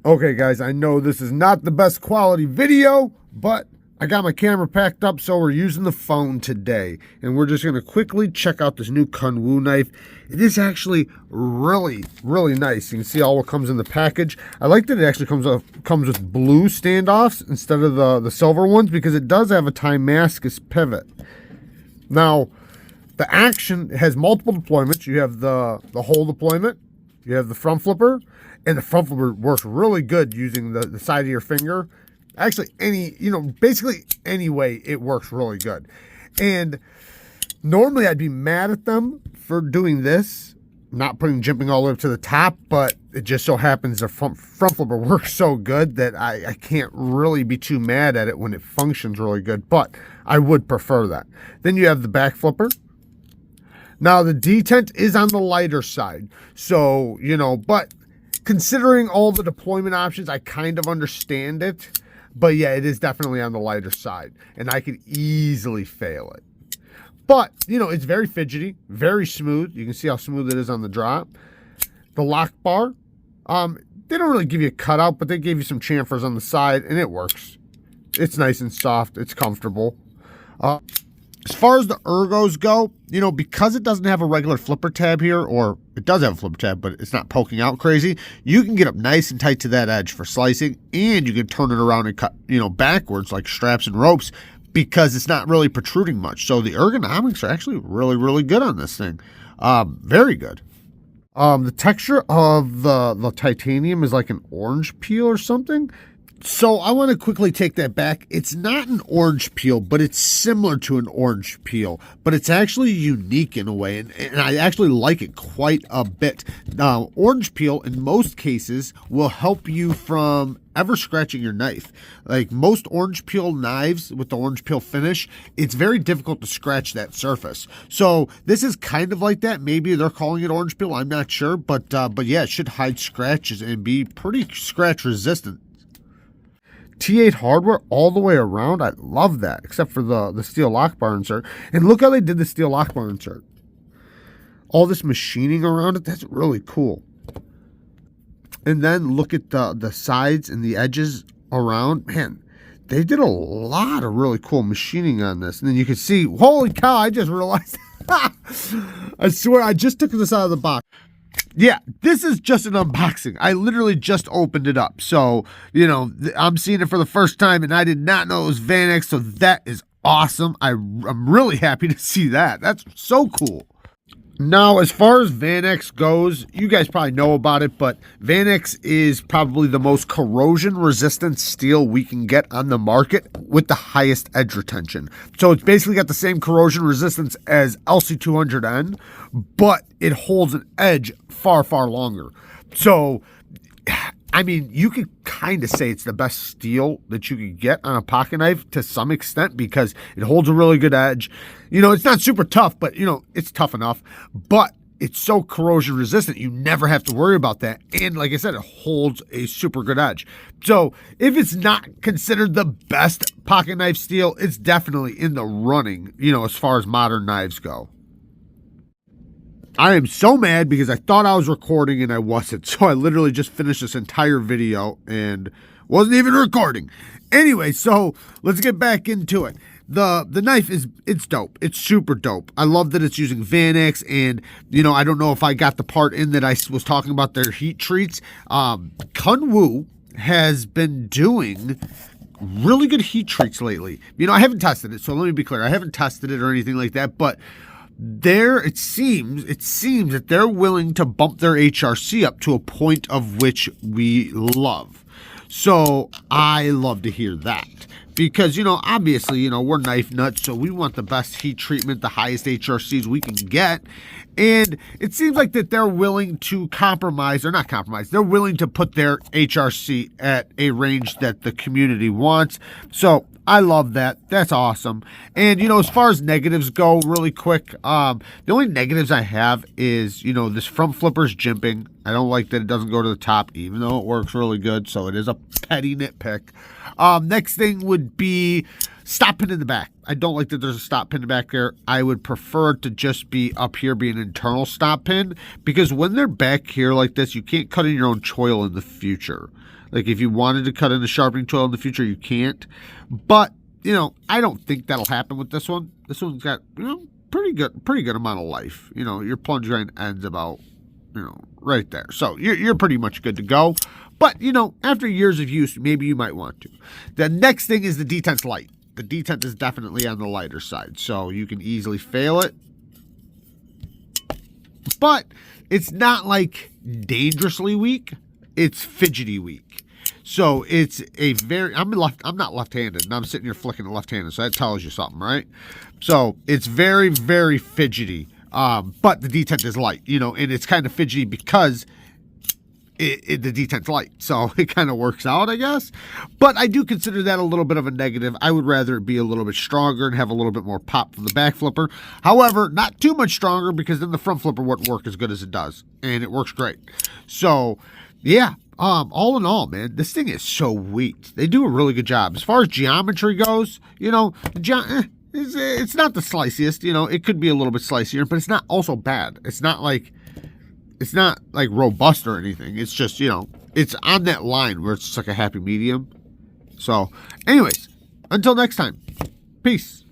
Okay, guys, I know this is not the best quality video, but I got my camera packed up, so we're using the phone today. And we're just going to quickly check out this new KUNWU knife. It is actually really, really nice. You can see all what comes in the package. I like that it actually comes with blue standoffs instead of the silver ones, because it does have a Damascus pivot. Now, the action has multiple deployments. You have the whole deployment. You have the front flipper. And the front flipper works really good using the side of your finger. Actually, basically any way it works really good. And normally I'd be mad at them for doing this, not putting jimping all the way up to the top, but it just so happens the front flipper works so good that I can't really be too mad at it when it functions really good, but I would prefer that. Then you have the back flipper. Now the detent is on the lighter side, so, but considering all the deployment options, I kind of understand it. But yeah, it is definitely on the lighter side, and I could easily fail it. But, it's very fidgety, very smooth. You can see how smooth it is on the drop. The lock bar, they don't really give you a cutout, but they gave you some chamfers on the side, and it works. It's nice and soft. It's comfortable. As far as the ergos go, because it doesn't have a regular flipper tab here, or it does have a flipper tab, but it's not poking out crazy, you can get up nice and tight to that edge for slicing, and you can turn it around and cut, backwards like straps and ropes, because it's not really protruding much. So the ergonomics are actually really, really good on this thing. Very good. The texture of the titanium is like an orange peel or something. So I want to quickly take that back. It's not an orange peel, but it's similar to an orange peel, but it's actually unique in a way, and I actually like it quite a bit. Now, orange peel in most cases will help you from ever scratching your knife. Like most orange peel knives with the orange peel finish, it's very difficult to scratch that surface. So this is kind of like that. Maybe they're calling it orange peel, I'm not sure, but yeah, it should hide scratches and be pretty scratch resistant. T8 hardware all the way around. I love that, except for the steel lock bar insert. And look how they did the steel lock bar insert. All this machining around it, that's really cool. And then look at the sides and the edges around. Man, they did a lot of really cool machining on this. And then you can see, holy cow, I just realized. I swear, I just took this out of the box. Yeah, this is just an unboxing. I literally just opened it up. So, I'm seeing it for the first time, and I did not know it was VANAX, so that is awesome. I'm really happy to see that. That's so cool. Now, as far as VANAX goes, you guys probably know about it, but VANAX is probably the most corrosion-resistant steel we can get on the market with the highest edge retention. So it's basically got the same corrosion resistance as LC200N, but it holds an edge far, far longer. So, I mean, you could kind of say it's the best steel that you could get on a pocket knife to some extent, because it holds a really good edge. It's not super tough, but, it's tough enough. But it's so corrosion resistant, you never have to worry about that. And like I said, it holds a super good edge. So if it's not considered the best pocket knife steel, it's definitely in the running, as far as modern knives go. I am so mad because I thought I was recording and I wasn't. So I literally just finished this entire video and wasn't even recording. Anyway, so let's get back into it. The knife it's dope. It's super dope. I love that it's using VANAX, and I don't know if I got the part in that I was talking about their heat treats. KUNWU has been doing really good heat treats lately. I haven't tested it, so let me be clear. I haven't tested it or anything like that, but it seems that they're willing to bump their HRC up to a point of which we love. So I love to hear that, because, obviously, we're knife nuts, so we want the best heat treatment, the highest HRCs we can get. And it seems like that they're willing to compromise, or not compromise, they're willing to put their HRC at a range that the community wants. So I love that. That's awesome. And, as far as negatives go, really quick, the only negatives I have is, this front flipper's jimping. I don't like that it doesn't go to the top, even though it works really good. So it is a petty nitpick. Next thing would be stop pin in the back. I don't like that there's a stop pin back there. I would prefer it to just be up here, be an internal stop pin, because when they're back here like this, you can't cut in your own choil in the future. Like if you wanted to cut in the sharpening choil in the future, you can't. But, you know, I don't think that'll happen with this one. This one's got, you know, pretty good amount of life. You know, your plunge grind ends about, you know, right there. So you're pretty much good to go. But, you know, after years of use, maybe you might want to. The next thing is the detent light. The detent is definitely on the lighter side, so you can easily fail it. But it's not like dangerously weak. It's fidgety weak. So it's a very, I'm not left-handed, and I'm sitting here flicking it left-handed, so that tells you something, right? So it's very, very fidgety. But the detent is light, you know, and it's kind of fidgety because the detent's light. So it kind of works out, I guess. But I do consider that a little bit of a negative. I would rather it be a little bit stronger and have a little bit more pop from the back flipper. However, not too much stronger, because then the front flipper wouldn't work as good as it does. And it works great. So, yeah. All in all, man, this thing is so weak. They do a really good job. As far as geometry goes, you know, it's not the sliciest. You know, it could be a little bit slicier, but it's not also bad. It's not like robust or anything. It's just, you know, it's on that line where it's just like a happy medium. So, anyways, until next time, peace.